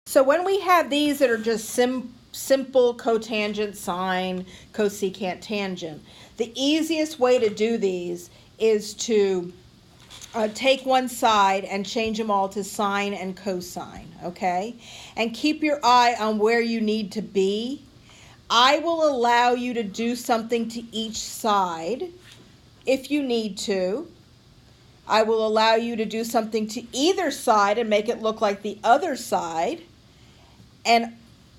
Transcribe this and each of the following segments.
So when we have these that are just simple cotangent, sine, cosecant, tangent, the easiest way to do these is to take one side and change them all to sine and cosine, okay? And keep your eye on where you need to be. I will allow you to do something to each side if you need to. I will allow you to do something to either side and make it look like the other side.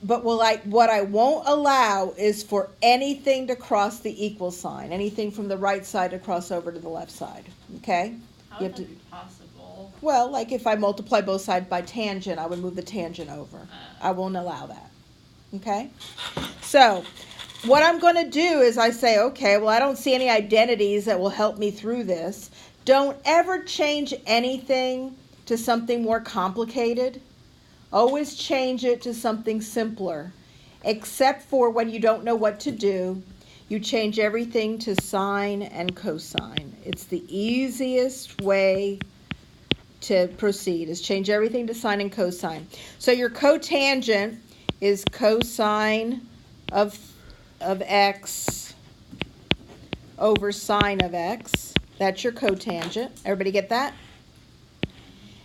But what I won't allow is for anything to cross the equal sign, anything from the right side to cross over to the left side, okay? How would that be possible? Well, like if I multiply both sides by tangent, I would move the tangent over. I won't allow that, okay? So what I'm going to do is I say, okay, well, I don't see any identities that will help me through this. Don't ever change anything to something more complicated. Always change it to something simpler, except for when you don't know what to do. You change everything to sine and cosine. It's the easiest way to proceed, is change everything to sine and cosine. So your cotangent is cosine of x over sine of x. That's your cotangent. Everybody get that?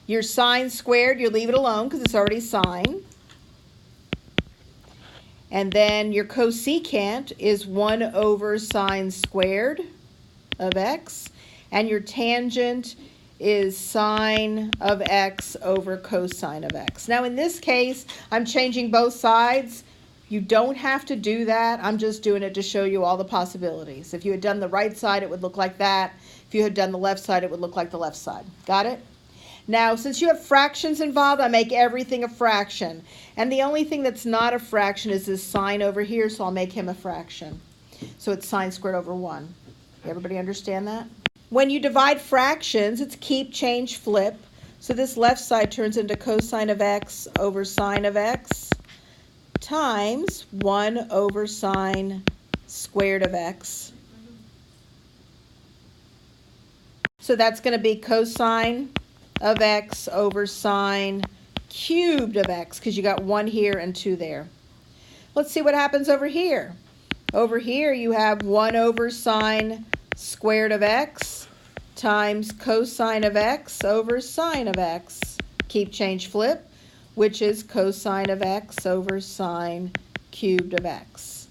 Your sine squared, you leave it alone because it's already sine. And then your cosecant is 1 over sine squared of x. And your tangent is sine of x over cosine of x. Now in this case, I'm changing both sides. You don't have to do that. I'm just doing it to show you all the possibilities. If you had done the right side, it would look like that. If you had done the left side, it would look like the left side. Got it? Now, since you have fractions involved, I make everything a fraction. And the only thing that's not a fraction is this sine over here, so I'll make him a fraction. So it's sine squared over 1. Everybody understand that? When you divide fractions, it's keep, change, flip. So this left side turns into cosine of x over sine of x times 1 over sine squared of x. So that's going to be cosine of x over sine cubed of x, because you got 1 here and 2 there. Let's see what happens over here. Over here you have 1 over sine squared of x times cosine of x over sine of x. Keep, change, flip, which is cosine of x over sine cubed of x.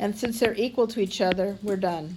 And since they're equal to each other, we're done.